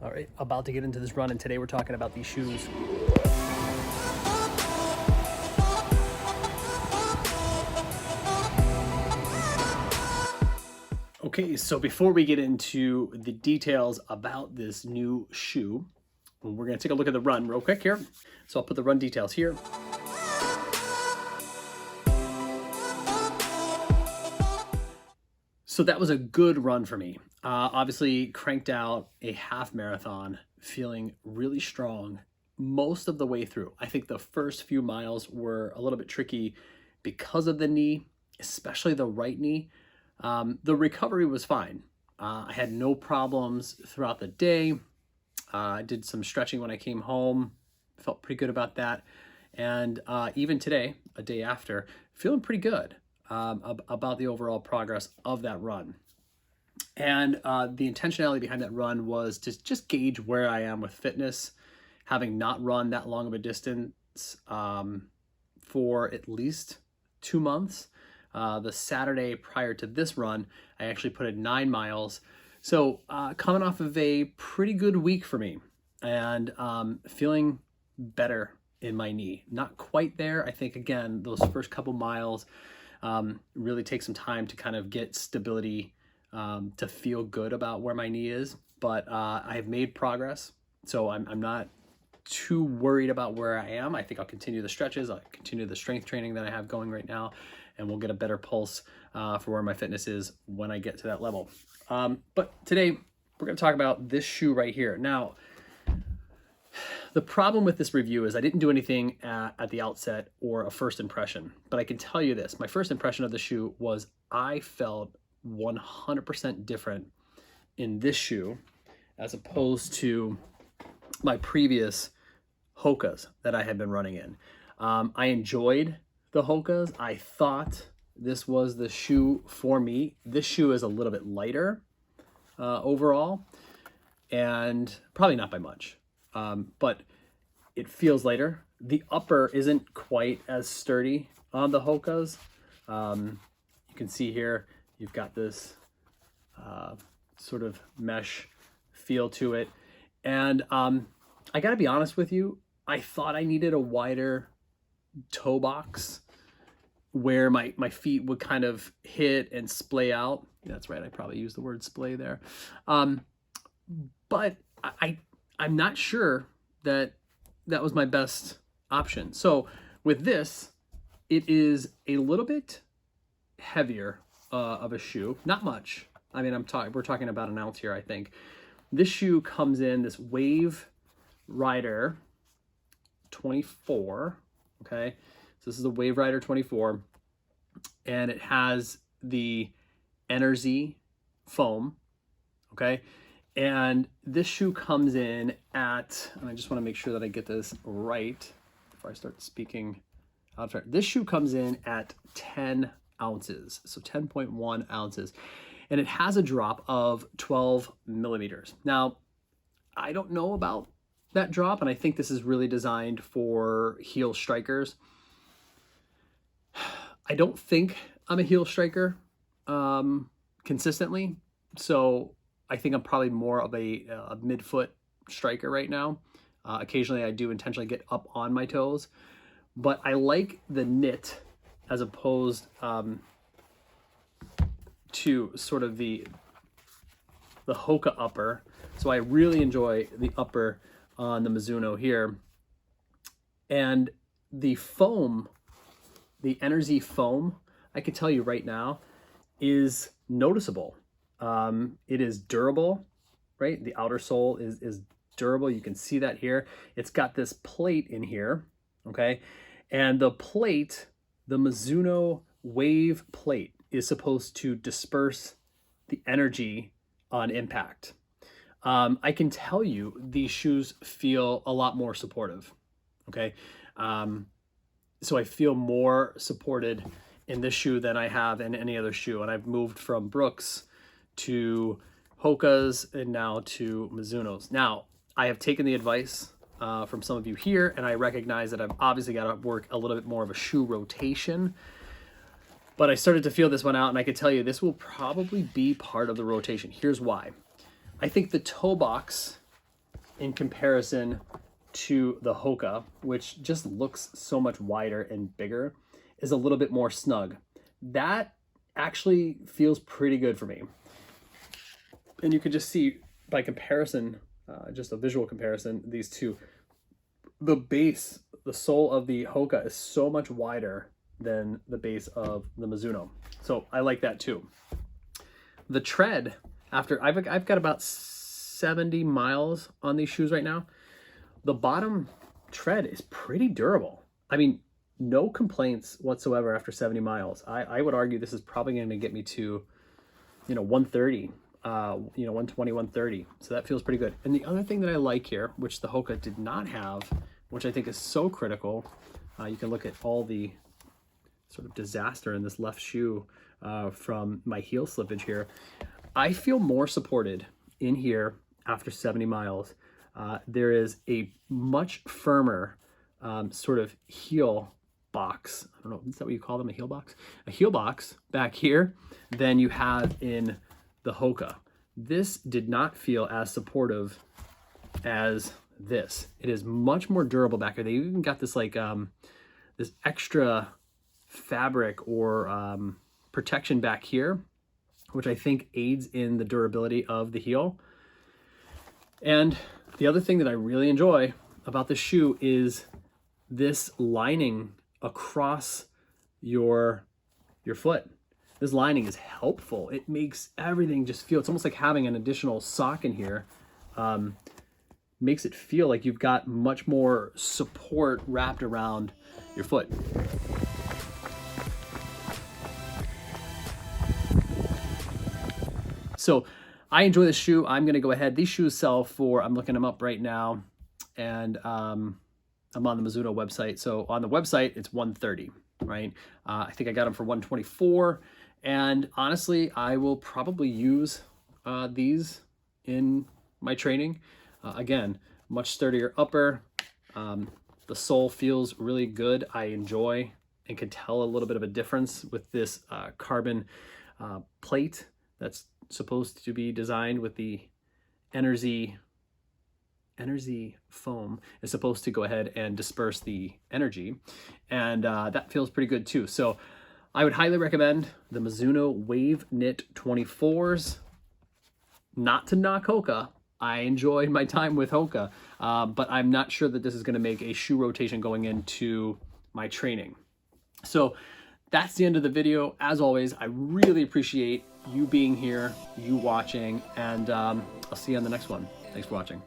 All right, about to get into this run, and today we're talking about these shoes. Okay, so before we get into the details about this new shoe, we're gonna take a look at the run real quick here. So I'll put the run details here. So that was a good run for me. Obviously cranked out a half marathon, feeling really strong most of the way through. I think the first few miles were a little bit tricky because of the knee, especially the right knee. The recovery was fine. I had no problems throughout the day. I did some stretching when I came home, felt pretty good about that. And even today, a day after, feeling pretty good about the overall progress of that run. And the intentionality behind that run was to just gauge where I am with fitness, having not run that long of a distance for at least 2 months. The Saturday prior to this run, I actually put in 9 miles. So coming off of a pretty good week for me, and feeling better in my knee. Not quite there. I think, again, those first couple miles really take some time to kind of get stability, to feel good about where my knee is. But I have made progress, so I'm not too worried about where I am. I think I'll continue the stretches. I'll continue the strength training that I have going right now, and we'll get a better pulse for where my fitness is when I get to that level. But today we're going to talk about this shoe right here. Now, the problem with this review is I didn't do anything at the outset or a first impression, but I can tell you this. My first impression of the shoe was I felt 100% different in this shoe as opposed to my previous Hokas that I had been running in. I enjoyed the Hokas. I thought this was the shoe for me. This shoe is a little bit lighter overall, and probably not by much, but it feels lighter. The upper isn't quite as sturdy on the Hokas. You can see here, you've got this sort of mesh feel to it. And I gotta be honest with you, I thought I needed a wider toe box where my feet would kind of hit and splay out. That's right, I probably used the word splay there. But I'm not sure that was my best option. So with this, it is a little bit heavier of a shoe, not much. I mean, we're talking about an ounce here, I think. This shoe comes in this Wave Rider 24, okay? So this is the Wave Rider 24, and it has the Energy foam, okay? And this shoe comes in at, and I just want to make sure that I get this right before I start speaking out of it. This shoe comes in at 10 ounces, so 10.1 ounces. And it has a drop of 12 millimeters. Now, I don't know about that drop, and I think this is really designed for heel strikers. I don't think I'm a heel striker consistently, so I think I'm probably more of a midfoot striker right now. Occasionally I do intentionally get up on my toes, but I like the knit as opposed to sort of the Hoka upper. So I really enjoy the upper on the Mizuno here. And the foam, the Energy foam, I can tell you right now, is noticeable. It is durable, right? The outer sole is durable. You can see that here. It's got this plate in here, okay? And the plate, the Mizuno Wave plate, is supposed to disperse the energy on impact. I can tell you these shoes feel a lot more supportive, okay? So I feel more supported in this shoe than I have in any other shoe. And I've moved from Brooks to Hokas and now to Mizuno's. Now, I have taken the advice from some of you here, and I recognize that I've obviously got to work a little bit more of a shoe rotation. But I started to feel this one out, and I could tell you this will probably be part of the rotation. Here's why. I think the toe box in comparison to the Hoka, which just looks so much wider and bigger, is a little bit more snug. That actually feels pretty good for me. And you can just see by comparison, just a visual comparison, these two, the base, the sole of the Hoka is so much wider than the base of the Mizuno. So I like that too. The tread, after I've got about 70 miles on these shoes right now, the bottom tread is pretty durable. I mean, no complaints whatsoever after 70 miles. I would argue this is probably going to get me to, 130, 120, 130. So that feels pretty good. And the other thing that I like here, which the Hoka did not have, which I think is so critical, you can look at all the sort of disaster in this left shoe from my heel slippage here. I feel more supported in here after 70 miles. There is a much firmer sort of heel box. I don't know, is that what you call them, a heel box? A heel box back here than you have in the Hoka. This did not feel as supportive as this. It is much more durable back here. They even got this like this extra fabric or protection back here, which I think aids in the durability of the heel. And the other thing that I really enjoy about this shoe is this lining across your foot. This lining is helpful. It makes everything just feel, it's almost like having an additional sock in here. Makes it feel like you've got much more support wrapped around your foot. So I enjoy this shoe. I'm going to go ahead. These shoes sell for, I'm looking them up right now, and I'm on the Mizuno website. So on the website, it's 130, right? I think I got them for 124. And honestly, I will probably use these in my training. Again, much sturdier upper. The sole feels really good. I enjoy and can tell a little bit of a difference with this carbon plate that's supposed to be designed with the energy foam is supposed to go ahead and disperse the energy, and that feels pretty good too. So I would highly recommend the Mizuno Waveknit 24s. Not to knock Hoka. I enjoyed my time with Hoka, but I'm not sure that this is going to make a shoe rotation going into my training. So that's the end of the video. As always, I really appreciate you being here, you watching, and I'll see you on the next one. Thanks for watching.